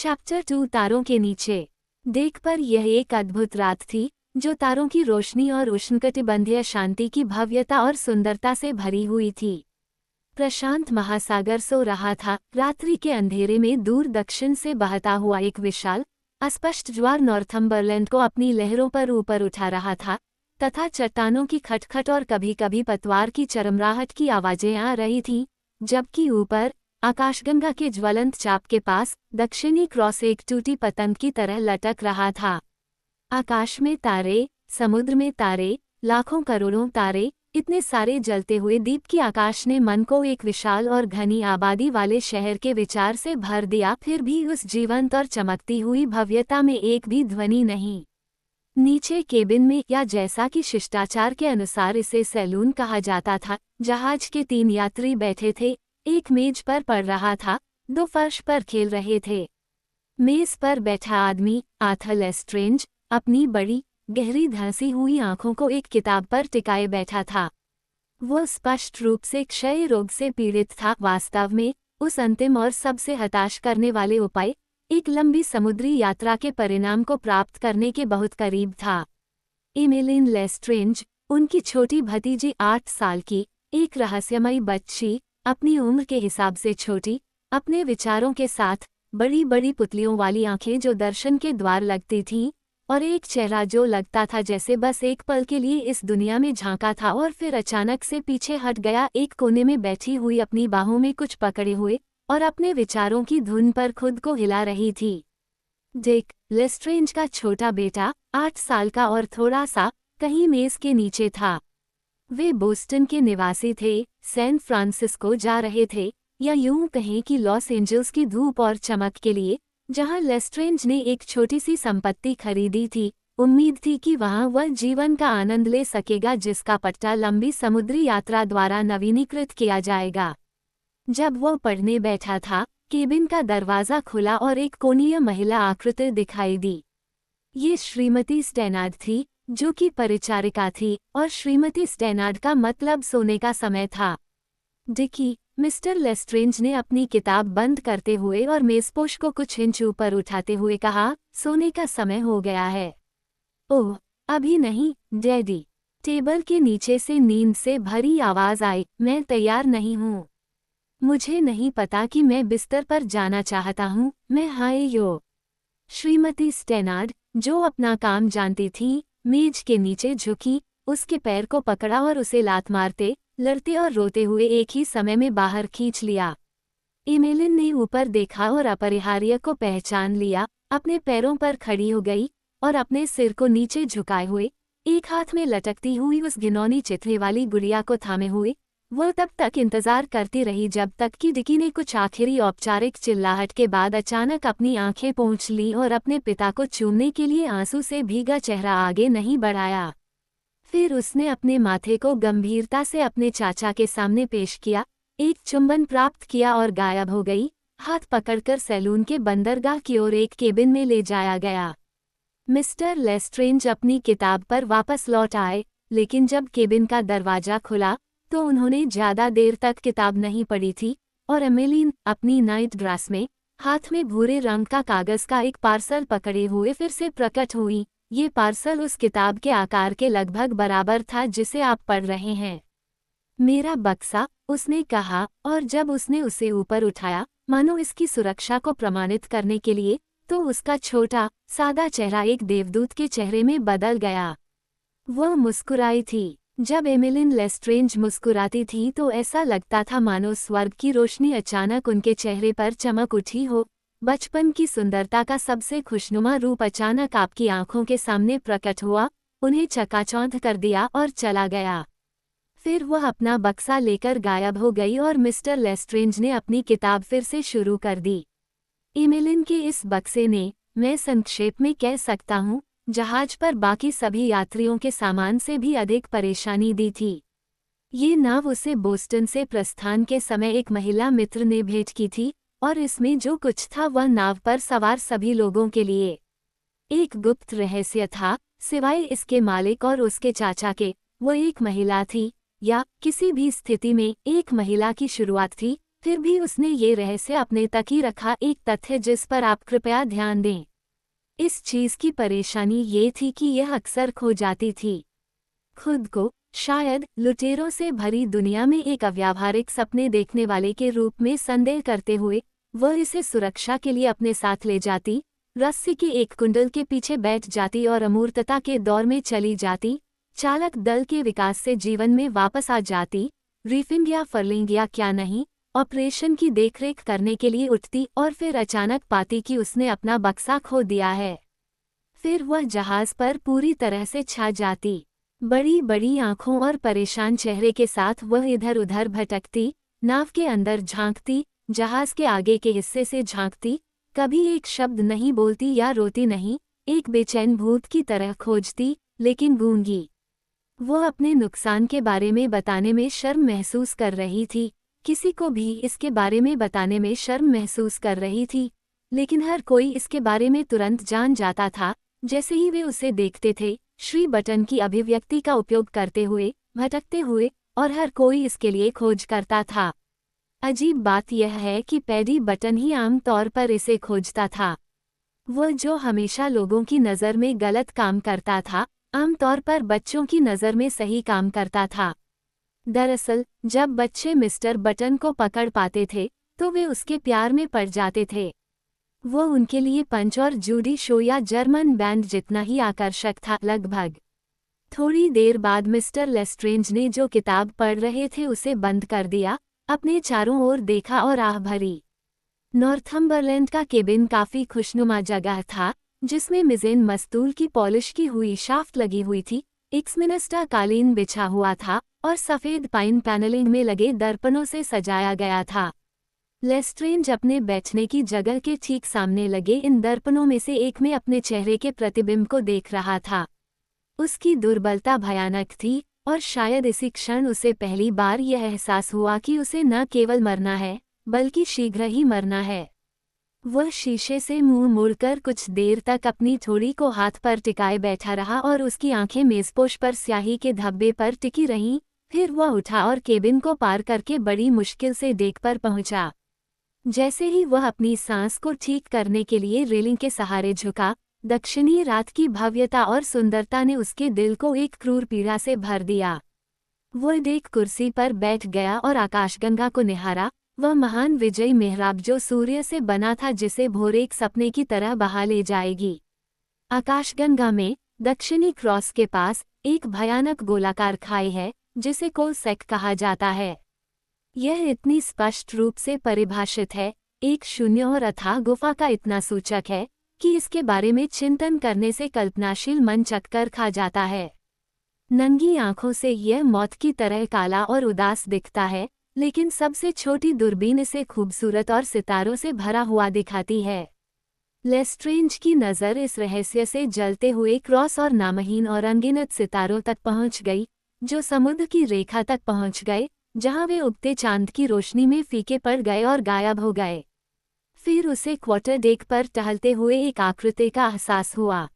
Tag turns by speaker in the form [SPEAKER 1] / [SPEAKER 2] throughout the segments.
[SPEAKER 1] Chapter 2 तारों के नीचे। देख पर यह एक अद्भुत रात थी जो तारों की रोशनी और उष्णकटिबंधीय शांति की भव्यता और सुंदरता से भरी हुई थी। प्रशांत महासागर सो रहा था। रात्रि के अंधेरे में दूर दक्षिण से बहता हुआ एक विशाल अस्पष्ट ज्वार नॉर्थम्बरलैंड को अपनी लहरों पर ऊपर उठा रहा था तथा चट्टानों की खटखट और कभी कभी पतवार की चरमराहट की आवाजें आ रही थीं, जबकि ऊपर आकाशगंगा के ज्वलंत चाप के पास दक्षिणी क्रॉस एक टूटी पतंग की तरह लटक रहा था। आकाश में तारे, समुद्र में तारे, लाखों करोड़ों तारे, इतने सारे जलते हुए दीप की आकाश ने मन को एक विशाल और घनी आबादी वाले शहर के विचार से भर दिया। फिर भी उस जीवंत और चमकती हुई भव्यता में एक भी ध्वनि नहीं। नीचे केबिन में, या जैसा कि शिष्टाचार के अनुसार इसे सैलून कहा जाता था, जहाज के 3 यात्री बैठे थे। एक मेज पर पढ़ रहा था, 2 फर्श पर खेल रहे थे। मेज पर बैठा आदमी आर्थर लेस्ट्रेंज अपनी बड़ी गहरी धंसी हुई आंखों को एक किताब पर टिकाए बैठा था। वह स्पष्ट रूप से क्षय रोग से पीड़ित था। वास्तव में उस अंतिम और सबसे हताश करने वाले उपाय, एक लंबी समुद्री यात्रा के परिणाम को प्राप्त करने के बहुत करीब था। एमिलीन लेस्ट्रेंज, उनकी छोटी भतीजी 8 साल की, एक रहस्यमयी बच्ची, अपनी उम्र के हिसाब से छोटी, अपने विचारों के साथ, बड़ी बड़ी पुतलियों वाली आंखें जो दर्शन के द्वार लगती थीं, और एक चेहरा जो लगता था जैसे बस एक पल के लिए इस दुनिया में झांका था और फिर अचानक से पीछे हट गया। एक कोने में बैठी हुई अपनी बाहों में कुछ पकड़े हुए और अपने विचारों की धुन पर खुद को हिला रही थी। डिक, लेस्ट्रेंज का छोटा बेटा, 8 साल का और थोड़ा सा कहीं मेज के नीचे था। वे बोस्टन के निवासी थे, सैन फ्रांसिस्को जा रहे थे, या यूं कहें कि लॉस एंजल्स की धूप और चमक के लिए, जहां लेस्ट्रेंज ने एक छोटी सी संपत्ति खरीदी थी। उम्मीद थी कि वहां वह जीवन का आनंद ले सकेगा जिसका पट्टा लंबी समुद्री यात्रा द्वारा नवीनीकृत किया जाएगा। जब वह पढ़ने बैठा था, केबिन का दरवाजा खुला और एक कोणीय महिला आकृति दिखाई दी। ये श्रीमती स्टेनार्ड थी, जो कि परिचारिका थी, और श्रीमती स्टेनार्ड का मतलब सोने का समय था। डिकी, मिस्टर लेस्ट्रेंज ने अपनी किताब बंद करते हुए और मेजपोश को कुछ इंच ऊपर उठाते हुए कहा, सोने का समय हो गया है। ओह, अभी नहीं, डैडी। टेबल के नीचे से नींद से भरी आवाज आई, मैं तैयार नहीं हूँ। मुझे नहीं पता कि मैं बिस्तर पर जाना चाहता हूँ, मैं हाय यो। श्रीमती स्टेनार्ड, जो अपना काम जानती थी, मेज के नीचे झुकी, उसके पैर को पकड़ा और उसे लात मारते, लड़ते और रोते हुए एक ही समय में बाहर खींच लिया। एमिलिन ने ऊपर देखा और अपरिहार्य को पहचान लिया। अपने पैरों पर खड़ी हो गई और अपने सिर को नीचे झुकाए हुए, एक हाथ में लटकती हुई उस घिनौनी चित्रे वाली गुड़िया को थामे हुए, वह तब तक इंतजार करती रही जब तक कि डिकी ने कुछ आखिरी औपचारिक चिल्लाहट के बाद अचानक अपनी आंखें पोंछ ली और अपने पिता को चूमने के लिए आंसू से भीगा चेहरा आगे नहीं बढ़ाया। फिर उसने अपने माथे को गंभीरता से अपने चाचा के सामने पेश किया, एक चुंबन प्राप्त किया और गायब हो गई। हाथ पकड़कर सैलून के बंदरगाह की ओर एक केबिन में ले जाया गया। मिस्टर लेस्ट्रेंज अपनी किताब पर वापस लौट आए, लेकिन जब केबिन का दरवाजा खुला तो उन्होंने ज्यादा देर तक किताब नहीं पढ़ी थी, और एमिलीन अपनी नाइट ड्रेस में, हाथ में भूरे रंग का कागज का एक पार्सल पकड़े हुए फिर से प्रकट हुई। ये पार्सल उस किताब के आकार के लगभग बराबर था जिसे आप पढ़ रहे हैं। मेरा बक्सा, उसने कहा, और जब उसने उसे ऊपर उठाया, मानो इसकी सुरक्षा को प्रमाणित करने के लिए, तो उसका छोटा, सादा चेहरा एक देवदूत के चेहरे में बदल गया। वह मुस्कुराई थी। जब एमिलिन लेस्ट्रेंज मुस्कुराती थी तो ऐसा लगता था मानो स्वर्ग की रोशनी अचानक उनके चेहरे पर चमक उठी हो। बचपन की सुंदरता का सबसे खुशनुमा रूप अचानक आपकी आंखों के सामने प्रकट हुआ, उन्हें चकाचौंध कर दिया और चला गया। फिर वह अपना बक्सा लेकर गायब हो गई और मिस्टर लेस्ट्रेंज ने अपनी किताब फिर से शुरू कर दी। एमिलिन के इस बक्से ने, मैं संक्षेप में कह सकता हूँ, जहाज पर बाकी सभी यात्रियों के सामान से भी अधिक परेशानी दी थी। ये नाव उसे बोस्टन से प्रस्थान के समय एक महिला मित्र ने भेंट की थी, और इसमें जो कुछ था वह नाव पर सवार सभी लोगों के लिए एक गुप्त रहस्य था। सिवाय इसके मालिक और उसके चाचा के, वो एक महिला थी, या किसी भी स्थिति में एक महिला की शुरुआत थी, फिर भी उसने ये रहस्य अपने तक ही रखा, एक तथ्य जिस पर आप कृपया ध्यान दें। इस चीज की परेशानी ये थी कि यह अक्सर खो जाती थी। खुद को शायद लुटेरों से भरी दुनिया में एक अव्यावहारिक सपने देखने वाले के रूप में संदेह करते हुए वह इसे सुरक्षा के लिए अपने साथ ले जाती, रस्सी के एक कुंडल के पीछे बैठ जाती और अमूर्तता के दौर में चली जाती, चालक दल के विकास से जीवन में वापस आ जाती, रीफिंग या फर्लिंग या क्या नहीं, ऑपरेशन की देखरेख करने के लिए उठती और फिर अचानक पाती कि उसने अपना बक्सा खो दिया है। फिर वह जहाज पर पूरी तरह से छा जाती। बड़ी बड़ी आंखों और परेशान चेहरे के साथ वह इधर उधर भटकती, नाव के अंदर झांकती, जहाज के आगे के हिस्से से झांकती, कभी एक शब्द नहीं बोलती या रोती नहीं, एक बेचैन भूत की तरह खोजती, लेकिन गूंगी। वो अपने नुकसान के बारे में बताने में शर्म महसूस कर रही थी, किसी को भी इसके बारे में बताने में शर्म महसूस कर रही थी, लेकिन हर कोई इसके बारे में तुरंत जान जाता था जैसे ही वे उसे देखते थे, श्री बटन की अभिव्यक्ति का उपयोग करते हुए, भटकते हुए, और हर कोई इसके लिए खोज करता था। अजीब बात यह है कि पैडी बटन ही आम तौर पर इसे खोजता था। वह जो हमेशा लोगों की नज़र में गलत काम करता था, आमतौर पर बच्चों की नज़र में सही काम करता था। दरअसल जब बच्चे मिस्टर बटन को पकड़ पाते थे तो वे उसके प्यार में पड़ जाते थे। वो उनके लिए पंच और जूडी शो या जर्मन बैंड जितना ही आकर्षक था लगभग। थोड़ी देर बाद मिस्टर लेस्ट्रेंज ने जो किताब पढ़ रहे थे उसे बंद कर दिया, अपने चारों ओर देखा और आह भरी। नॉर्थम्बरलैंड का केबिन काफी खुशनुमा जगह था, जिसमें मिज़ेन मस्तूल की पॉलिश की हुई शाफ्ट लगी हुई थी, एक्समिनिस्टर कालीन बिछा हुआ था और सफ़ेद पाइन पैनलिंग में लगे दर्पणों से सजाया गया था। लेस्ट्रेंज अपने बैठने की जगह के ठीक सामने लगे इन दर्पणों में से एक में अपने चेहरे के प्रतिबिंब को देख रहा था। उसकी दुर्बलता भयानक थी और शायद इसी क्षण उसे पहली बार यह एहसास हुआ कि उसे न केवल मरना है बल्कि शीघ्र ही मरना है। वह शीशे से मुंह मोड़कर कुछ देर तक अपनी थोड़ी को हाथ पर टिकाए बैठा रहा और उसकी आंखें मेजपोश पर स्याही के धब्बे पर टिकी रहीं। फिर वह उठा और केबिन को पार करके बड़ी मुश्किल से डेक पर पहुंचा। जैसे ही वह अपनी सांस को ठीक करने के लिए रेलिंग के सहारे झुका, दक्षिणी रात की भव्यता और सुंदरता ने उसके दिल को एक क्रूर पीड़ा से भर दिया। वह डेक कुर्सी पर बैठ गया और आकाशगंगा को निहारा, वह महान विजयी मेहराब जो सूर्य से बना था, जिसे भोर एक सपने की तरह बहा ले जाएगी। आकाशगंगा में दक्षिणी क्रॉस के पास एक भयानक गोलाकार खाई है जिसे कोलसेक कहा जाता है। यह इतनी स्पष्ट रूप से परिभाषित है, एक शून्य और अथाह गुफा का इतना सूचक है कि इसके बारे में चिंतन करने से कल्पनाशील मन चक्कर खा जाता है। नंगी आंखों से यह मौत की तरह काला और उदास दिखता है, लेकिन सबसे छोटी दूरबीन इसे खूबसूरत और सितारों से भरा हुआ दिखाती है। लेस्ट्रेंज की नज़र इस रहस्य से जलते हुए क्रॉस और नामहीन और अनगिनत सितारों तक पहुंच गई, जो समुद्र की रेखा तक पहुंच गए, जहां वे उगते चांद की रोशनी में फीके पड़ गए और गायब हो गए। फिर उसे क्वार्टर डेक पर टहलते हुए एक आकृति का एहसास हुआ।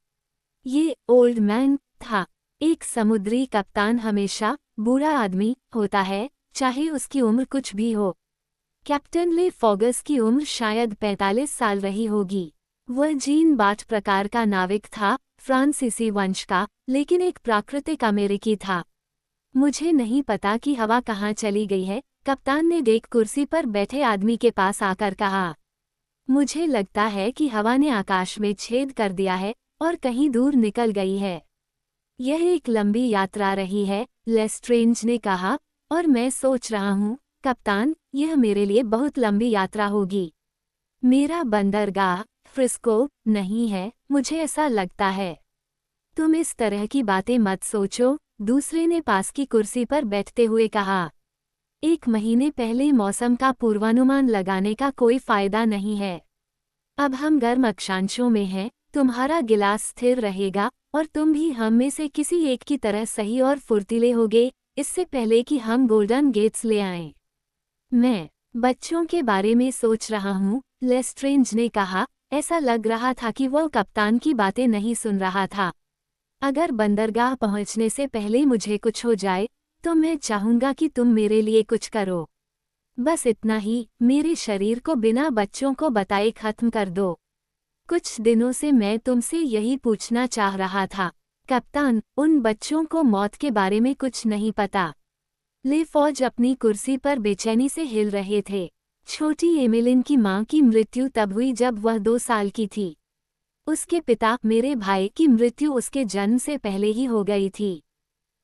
[SPEAKER 1] ये ओल्ड मैन था। एक समुद्री कप्तान हमेशा बूढ़ा आदमी होता है, चाहे उसकी उम्र कुछ भी हो। कैप्टन ले फॉगस की उम्र शायद 45 साल रही होगी। वह जीन बाट प्रकार का नाविक था, फ्रांसीसी वंश का, लेकिन एक प्राकृतिक अमेरिकी था। मुझे नहीं पता कि हवा कहाँ चली गई है, कप्तान ने डेक कुर्सी पर बैठे आदमी के पास आकर कहा। मुझे लगता है कि हवा ने आकाश में छेद कर दिया है और कहीं दूर निकल गई है। यह एक लंबी यात्रा रही है, लेस्ट्रेंज ने कहा, और मैं सोच रहा हूँ, कप्तान, यह मेरे लिए बहुत लंबी यात्रा होगी। मेरा बंदरगाह फ्रिस्को नहीं है, मुझे ऐसा लगता है। तुम इस तरह की बातें मत सोचो, दूसरे ने पास की कुर्सी पर बैठते हुए कहा। 1 महीने पहले मौसम का पूर्वानुमान लगाने का कोई फायदा नहीं है। अब हम गर्म अक्षांशों में हैं, तुम्हारा गिलास स्थिर रहेगा और तुम भी हम में से किसी एक की तरह सही और फुर्तीले होगे, इससे पहले कि हम गोल्डन गेट्स ले आएं। मैं बच्चों के बारे में सोच रहा हूँ, लेस्ट्रेंज ने कहा। ऐसा लग रहा था कि वह कप्तान की बातें नहीं सुन रहा था। अगर बंदरगाह पहुंचने से पहले मुझे कुछ हो जाए, तो मैं चाहूंगा कि तुम मेरे लिए कुछ करो। बस इतना ही, मेरे शरीर को बिना बच्चों को बताए खत्म कर दो। कुछ दिनों से मैं तुमसे यही पूछना चाह रहा था कप्तान, उन बच्चों को मौत के बारे में कुछ नहीं पता। ले फौज अपनी कुर्सी पर बेचैनी से हिल रहे थे। छोटी एमिलिन की मां की मृत्यु तब हुई जब वह 2 साल की थी। उसके पिता मेरे भाई की मृत्यु उसके जन्म से पहले ही हो गई थी।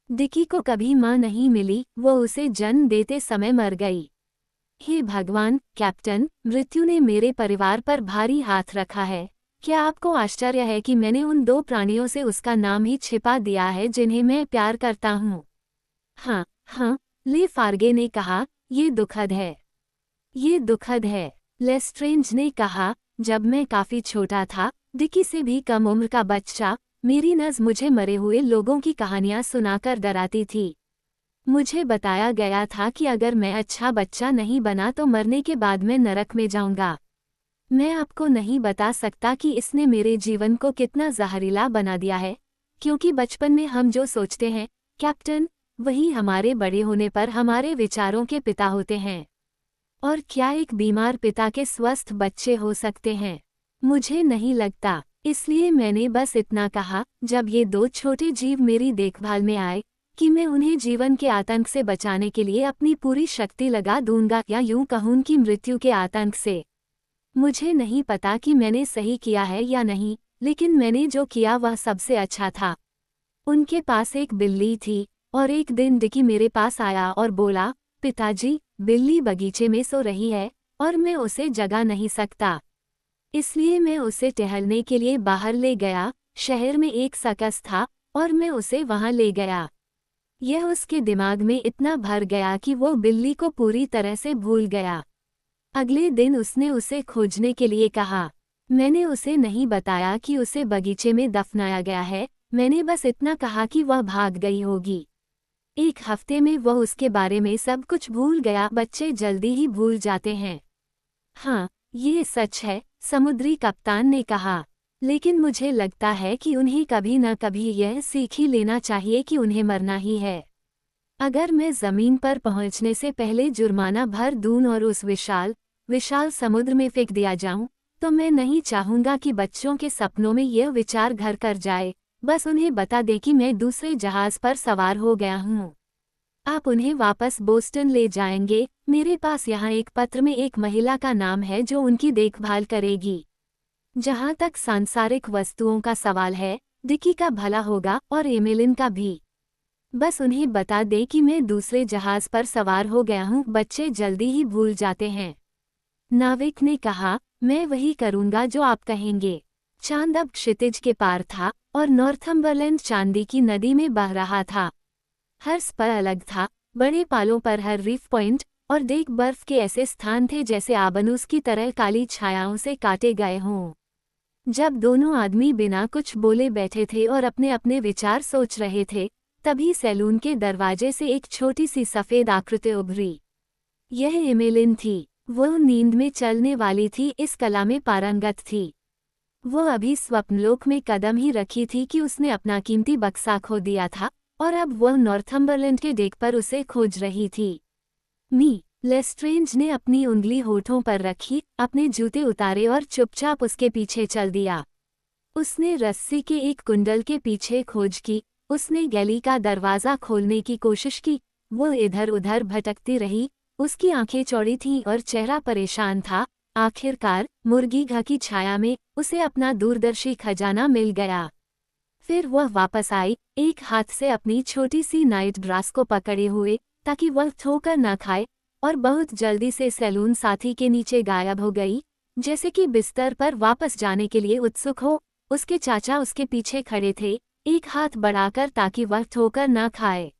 [SPEAKER 1] डिकी को कभी मां नहीं मिली, वो उसे जन्म देते समय मर गई। हे भगवान कैप्टन, मृत्यु ने मेरे परिवार पर भारी हाथ रखा है। क्या आपको आश्चर्य है कि मैंने उन 2 प्राणियों से उसका नाम ही छिपा दिया है जिन्हें मैं प्यार करता हूँ? हाँ हाँ, ले फार्गे ने कहा, ये दुखद है। ये दुखद है, लेस्ट्रेंज ने कहा। जब मैं काफी छोटा था, डिकी से भी कम उम्र का बच्चा, मेरी नज़ मुझे मरे हुए लोगों की कहानियां सुनाकर डराती थी। मुझे बताया गया था कि अगर मैं अच्छा बच्चा नहीं बना तो मरने के बाद मैं नरक में जाऊंगा। मैं आपको नहीं बता सकता कि इसने मेरे जीवन को कितना जहरीला बना दिया है, क्योंकि बचपन में हम जो सोचते हैं कैप्टन, वही हमारे बड़े होने पर हमारे विचारों के पिता होते हैं। और क्या एक बीमार पिता के स्वस्थ बच्चे हो सकते हैं? मुझे नहीं लगता। इसलिए मैंने बस इतना कहा, जब ये 2 छोटे जीव मेरी देखभाल में आए, कि मैं उन्हें जीवन के आतंक से बचाने के लिए अपनी पूरी शक्ति लगा दूंगा, या यूं कहूं कि मृत्यु के आतंक से। मुझे नहीं पता कि मैंने सही किया है या नहीं, लेकिन मैंने जो किया वह सबसे अच्छा था। उनके पास एक बिल्ली थी, और एक दिन डिकी मेरे पास आया और बोला, पिताजी, बिल्ली बगीचे में सो रही है और मैं उसे जगा नहीं सकता। इसलिए मैं उसे टहलने के लिए बाहर ले गया। शहर में एक सर्कस था और मैं उसे वहां ले गया। यह उसके दिमाग में इतना भर गया कि वो बिल्ली को पूरी तरह से भूल गया। अगले दिन उसने उसे खोजने के लिए कहा। मैंने उसे नहीं बताया कि उसे बगीचे में दफनाया गया है, मैंने बस इतना कहा कि वह भाग गई होगी। 1 हफ्ते में वह उसके बारे में सब कुछ भूल गया। बच्चे जल्दी ही भूल जाते हैं। हाँ, ये सच है, समुद्री कप्तान ने कहा। लेकिन मुझे लगता है कि उन्हें कभी न कभी यह सीख ही लेना चाहिए कि उन्हें मरना ही है। अगर मैं जमीन पर पहुंचने से पहले जुर्माना भर दूं और उस विशाल समुद्र में फेंक दिया जाऊं, तो मैं नहीं चाहूंगा कि बच्चों के सपनों में यह विचार घर कर जाए। बस उन्हें बता दे कि मैं दूसरे जहाज पर सवार हो गया हूँ। आप उन्हें वापस बोस्टन ले जाएंगे। मेरे पास यहाँ एक पत्र में एक महिला का नाम है जो उनकी देखभाल करेगी। जहाँ तक सांसारिक वस्तुओं का सवाल है, डिकी का भला होगा और एमिलिन का भी। बस उन्हें बता दे कि मैं दूसरे जहाज पर सवार हो गया हूँ। बच्चे जल्दी ही भूल जाते हैं। नाविक ने कहा, मैं वही करूँगा जो आप कहेंगे। चांद अब क्षितिज के पार था और नॉर्थम्बरलैंड चांदी की नदी में बह रहा था। हर स्पर अलग था। बड़े पालों पर हर रीफ पॉइंट और डेक बर्फ के ऐसे स्थान थे जैसे आबनूस की तरह काली छायाओं से काटे गए हों। जब दोनों आदमी बिना कुछ बोले बैठे थे और अपने अपने विचार सोच रहे थे, तभी सैलून के दरवाजे से एक छोटी सी सफ़ेद आकृति उभरी। यह एमिलिन थी। वो नींद में चलने वाली थी, इस कला में पारंगत थी। वो अभी स्वप्नलोक में कदम ही रखी थी कि उसने अपना कीमती बक्सा खो दिया था और अब वह नॉर्थम्बरलैंड के डेक पर उसे खोज रही थी। लेस्ट्रेंज ने अपनी उंगली होठों पर रखी, अपने जूते उतारे और चुपचाप उसके पीछे चल दिया। उसने रस्सी के एक कुंडल के पीछे खोज की। उसने गैली का दरवाज़ा खोलने की कोशिश की। वो इधर उधर भटकती रही। उसकी आंखें चौड़ी थीं और चेहरा परेशान था। आखिरकार मुर्गी घा की छाया में उसे अपना दूरदर्शी खजाना मिल गया। फिर वह वापस आई, एक हाथ से अपनी छोटी सी नाइट ड्रेस को पकड़े हुए ताकि वह ठोकर न खाए, और बहुत जल्दी से सैलून साथी के नीचे गायब हो गई, जैसे कि बिस्तर पर वापस जाने के लिए उत्सुक हो। उसके चाचा उसके पीछे खड़े थे, एक हाथ बढ़ाकर ताकि वह ठोकर न खाए।